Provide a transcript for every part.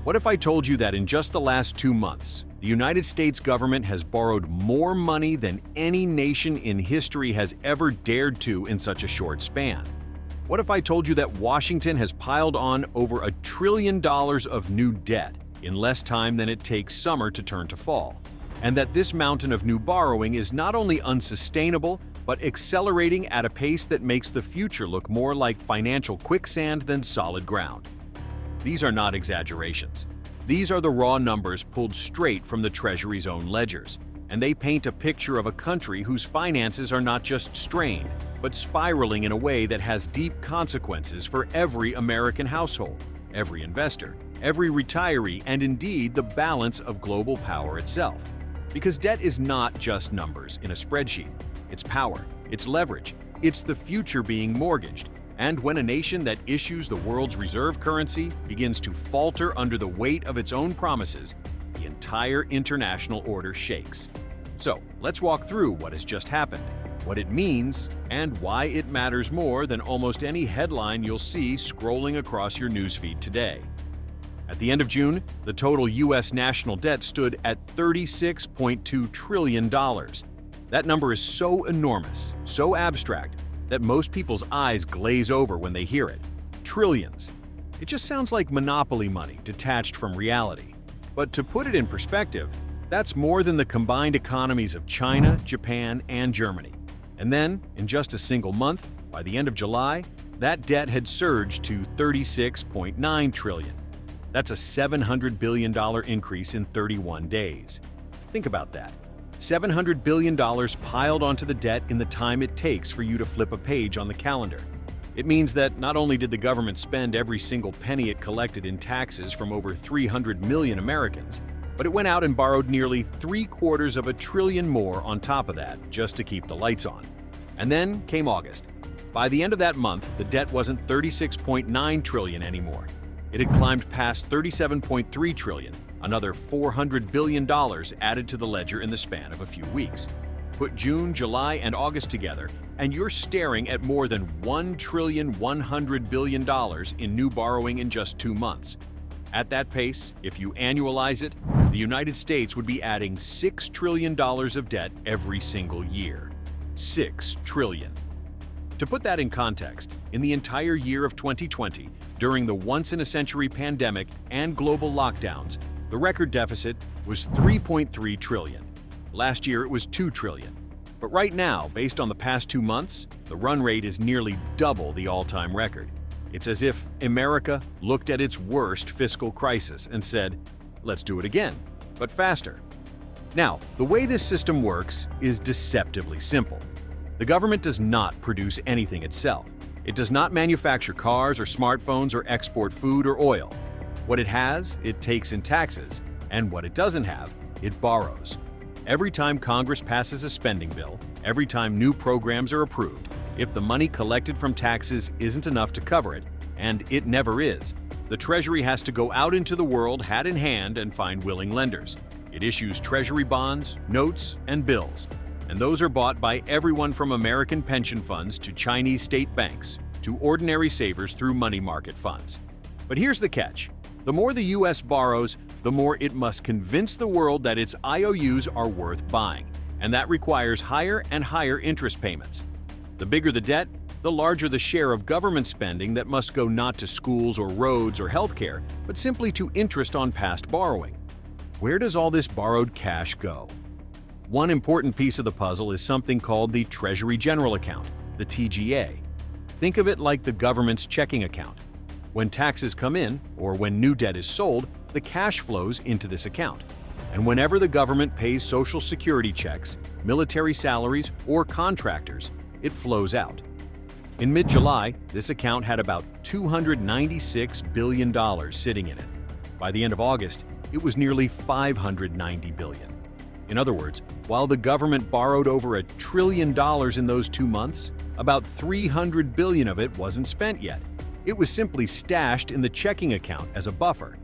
What if I told you that in just the last 2 months, the United States government has borrowed more money than any nation in history has ever dared to in such a short span? What if I told you that Washington has piled on over $1 trillion of new debt in less time than it takes summer to turn to fall, and that this mountain of new borrowing is not only unsustainable, but accelerating at a pace that makes the future look more like financial quicksand than solid ground? These are not exaggerations. These are the raw numbers pulled straight from the Treasury's own ledgers, and they paint a picture of a country whose finances are not just strained, but spiraling in a way that has deep consequences for every American household, every investor, every retiree, and indeed the balance of global power itself. Because debt is not just numbers in a spreadsheet. It's power, it's leverage, it's the future being mortgaged. And when a nation that issues the world's reserve currency begins to falter under the weight of its own promises, the entire international order shakes. So, let's walk through what has just happened, what it means, and why it matters more than almost any headline you'll see scrolling across your newsfeed today. At the end of June, the total U.S. national debt stood at $36.2 trillion. That number is so enormous, so abstract, that most people's eyes glaze over when they hear it. Trillions. It just sounds like monopoly money detached from reality. But to put it in perspective, that's more than the combined economies of China, Japan, and Germany. And then, in just a single month, by the end of July, that debt had surged to $36.9 trillion. That's a $700 billion increase in 31 days. Think about that. $700 billion piled onto the debt in the time it takes for you to flip a page on the calendar. It means that not only did the government spend every single penny it collected in taxes from over 300 million Americans, but it went out and borrowed nearly $750 billion more on top of that just to keep the lights on. And then came August. By the end of that month, the debt wasn't $36.9 trillion anymore. It had climbed past $37.3 trillion. Another $400 billion added to the ledger in the span of a few weeks. Put June, July, and August together, and you're staring at more than $1.1 trillion in new borrowing in just 2 months. At that pace, if you annualize it, the United States would be adding $6 trillion of debt every single year. $6 trillion. To put that in context, in the entire year of 2020, during the once-in-a-century pandemic and global lockdowns, the record deficit was $3.3 trillion. Last year, it was $2 trillion. But right now, based on the past 2 months, the run rate is nearly double the all-time record. It's as if America looked at its worst fiscal crisis and said, let's do it again, but faster. Now, the way this system works is deceptively simple. The government does not produce anything itself. It does not manufacture cars or smartphones or export food or oil. What it has, it takes in taxes, and what it doesn't have, it borrows. Every time Congress passes a spending bill, every time new programs are approved, if the money collected from taxes isn't enough to cover it, and it never is, the Treasury has to go out into the world hat in hand and find willing lenders. It issues Treasury bonds, notes, and bills, and those are bought by everyone from American pension funds to Chinese state banks, to ordinary savers through money market funds. But here's the catch. The more the U.S. borrows, the more it must convince the world that its IOUs are worth buying, and that requires higher and higher interest payments. The bigger the debt, the larger the share of government spending that must go not to schools or roads or healthcare, but simply to interest on past borrowing. Where does all this borrowed cash go? One important piece of the puzzle is something called the Treasury General Account, the TGA. Think of it like the government's checking account. When taxes come in, or when new debt is sold, the cash flows into this account. And whenever the government pays Social Security checks, military salaries, or contractors, it flows out. In mid-July, this account had about $296 billion sitting in it. By the end of August, it was nearly $590 billion. In other words, while the government borrowed over $1 trillion in those 2 months, about $300 billion of it wasn't spent yet. It was simply stashed in the checking account as a buffer.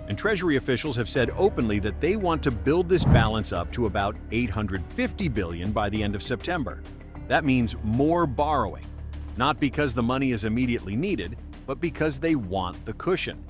And Treasury officials have said openly that they want to build this balance up to about $850 billion by the end of September. That means more borrowing, not because the money is immediately needed, but because they want the cushion.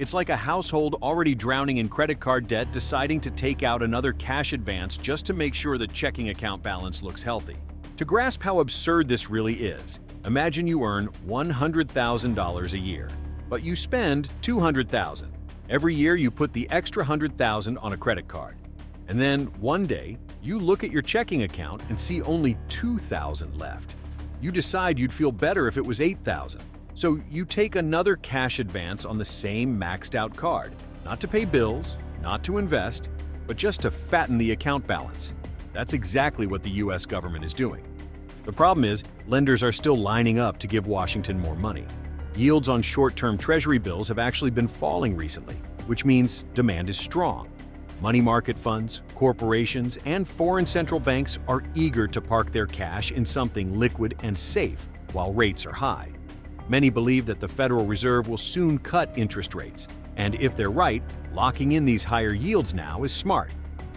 It's like a household already drowning in credit card debt deciding to take out another cash advance just to make sure the checking account balance looks healthy. To grasp how absurd this really is, imagine you earn $100,000 a year, but you spend $200,000. Every year you put the extra $100,000 on a credit card. And then one day, you look at your checking account and see only $2,000 left. You decide you'd feel better if it was $8,000. So you take another cash advance on the same maxed out card, not to pay bills, not to invest, but just to fatten the account balance. That's exactly what the US government is doing. The problem is, lenders are still lining up to give Washington more money. Yields on short-term Treasury bills have actually been falling recently, which means demand is strong. Money market funds, corporations, and foreign central banks are eager to park their cash in something liquid and safe while rates are high. Many believe that the Federal Reserve will soon cut interest rates, and if they're right, locking in these higher yields now is smart.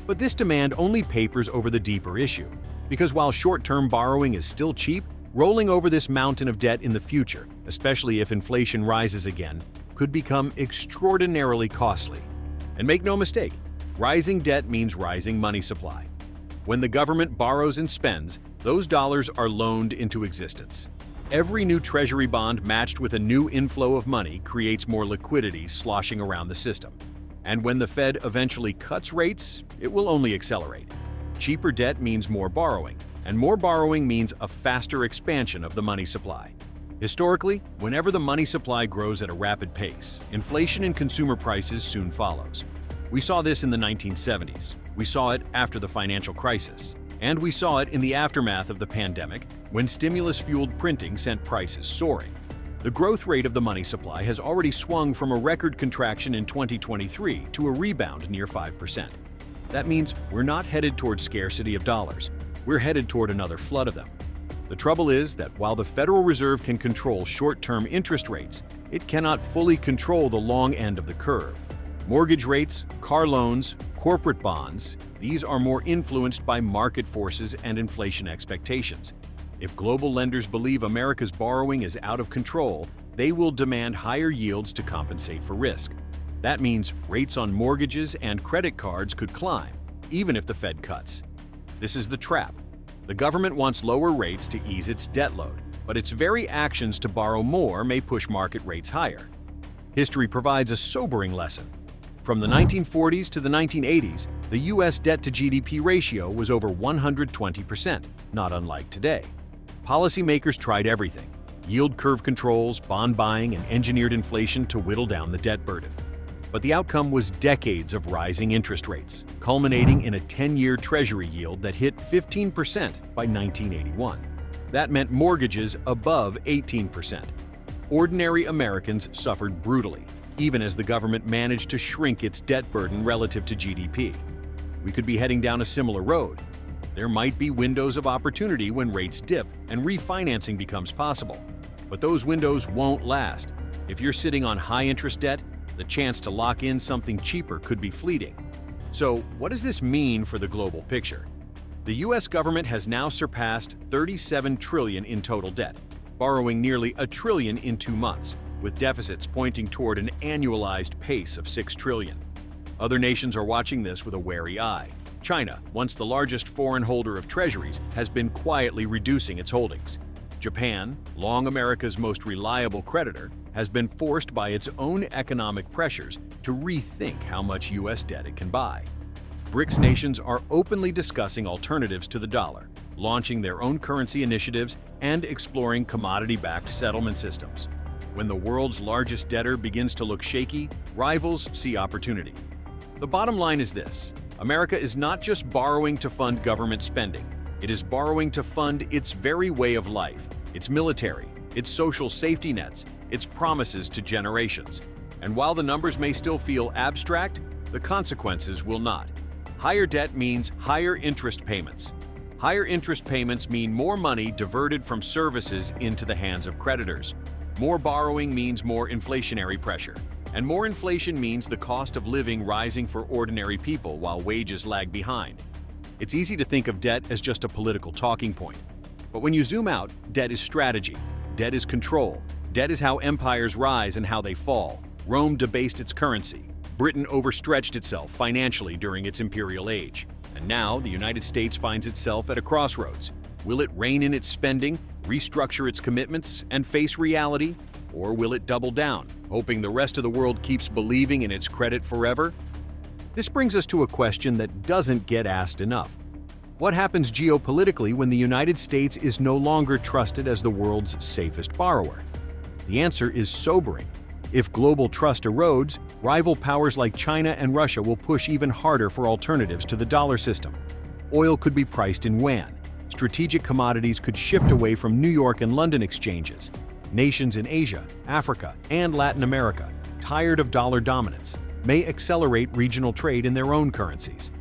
But this demand only papers over the deeper issue, because while short-term borrowing is still cheap, rolling over this mountain of debt in the future, especially if inflation rises again, could become extraordinarily costly. And make no mistake, rising debt means rising money supply. When the government borrows and spends, those dollars are loaned into existence. Every new Treasury bond matched with a new inflow of money creates more liquidity sloshing around the system. And when the Fed eventually cuts rates, it will only accelerate. Cheaper debt means more borrowing, and more borrowing means a faster expansion of the money supply. Historically, whenever the money supply grows at a rapid pace, inflation in consumer prices soon follows. We saw this in the 1970s, we saw it after the financial crisis, and we saw it in the aftermath of the pandemic when stimulus-fueled printing sent prices soaring. The growth rate of the money supply has already swung from a record contraction in 2023 to a rebound near 5%. That means we're not headed toward scarcity of dollars, we're headed toward another flood of them. The trouble is that while the Federal Reserve can control short-term interest rates, it cannot fully control the long end of the curve. Mortgage rates, car loans, corporate bonds, these are more influenced by market forces and inflation expectations. If global lenders believe America's borrowing is out of control, they will demand higher yields to compensate for risk. That means rates on mortgages and credit cards could climb, even if the Fed cuts. This is the trap. The government wants lower rates to ease its debt load, but its very actions to borrow more may push market rates higher. History provides a sobering lesson. From the 1940s to the 1980s, the U.S. debt-to-GDP ratio was over 120%, not unlike today. Policymakers tried everything: yield curve controls, bond buying, and engineered inflation to whittle down the debt burden. But the outcome was decades of rising interest rates, culminating in a 10-year Treasury yield that hit 15% by 1981. That meant mortgages above 18%. Ordinary Americans suffered brutally, even as the government managed to shrink its debt burden relative to GDP. We could be heading down a similar road. There might be windows of opportunity when rates dip and refinancing becomes possible. But those windows won't last. If you're sitting on high-interest debt, the chance to lock in something cheaper could be fleeting. So, what does this mean for the global picture? The US government has now surpassed $37 trillion in total debt, borrowing nearly $1 trillion in 2 months, with deficits pointing toward an annualized pace of $6 trillion. Other nations are watching this with a wary eye. China, once the largest foreign holder of treasuries, has been quietly reducing its holdings. Japan, long America's most reliable creditor, has been forced by its own economic pressures to rethink how much US debt it can buy. BRICS nations are openly discussing alternatives to the dollar, launching their own currency initiatives and exploring commodity-backed settlement systems. When the world's largest debtor begins to look shaky, rivals see opportunity. The bottom line is this: America is not just borrowing to fund government spending, it is borrowing to fund its very way of life, its military, its social safety nets, its promises to generations. And while the numbers may still feel abstract, the consequences will not. Higher debt means higher interest payments. Higher interest payments mean more money diverted from services into the hands of creditors. More borrowing means more inflationary pressure. And more inflation means the cost of living rising for ordinary people while wages lag behind. It's easy to think of debt as just a political talking point. But when you zoom out, debt is strategy. Debt is control. Debt is how empires rise and how they fall. Rome debased its currency. Britain overstretched itself financially during its imperial age. And now the United States finds itself at a crossroads. Will it rein in its spending, restructure its commitments, and face reality? Or will it double down, hoping the rest of the world keeps believing in its credit forever? This brings us to a question that doesn't get asked enough. What happens geopolitically when the United States is no longer trusted as the world's safest borrower? The answer is sobering. If global trust erodes, rival powers like China and Russia will push even harder for alternatives to the dollar system. Oil could be priced in yuan. Strategic commodities could shift away from New York and London exchanges. Nations in Asia, Africa, and Latin America, tired of dollar dominance, may accelerate regional trade in their own currencies.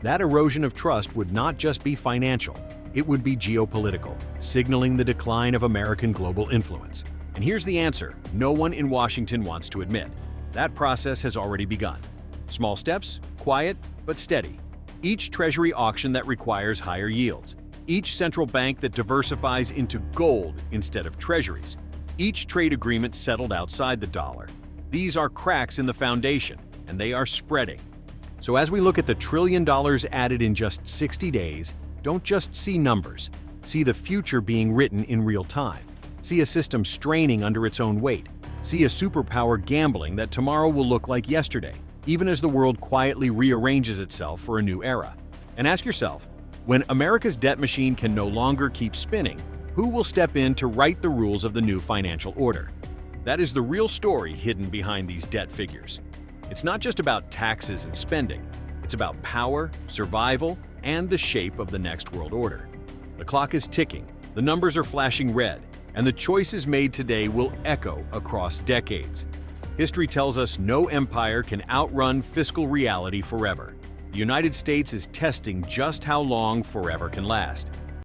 That erosion of trust would not just be financial, it would be geopolitical, signaling the decline of American global influence. And here's the answer no one in Washington wants to admit. That process has already begun. Small steps, quiet, but steady. Each Treasury auction that requires higher yields. Each central bank that diversifies into gold instead of treasuries. Each trade agreement settled outside the dollar. These are cracks in the foundation, and they are spreading. So as we look at the $1 trillion added in just 60 days, don't just see numbers. See the future being written in real time. See a system straining under its own weight. See a superpower gambling that tomorrow will look like yesterday, even as the world quietly rearranges itself for a new era. And ask yourself, when America's debt machine can no longer keep spinning, who will step in to write the rules of the new financial order? That is the real story hidden behind these debt figures. It's not just about taxes and spending. It's about power, survival, and the shape of the next world order. The clock is ticking, the numbers are flashing red, and the choices made today will echo across decades. History tells us no empire can outrun fiscal reality forever. The United States is testing just how long forever can last.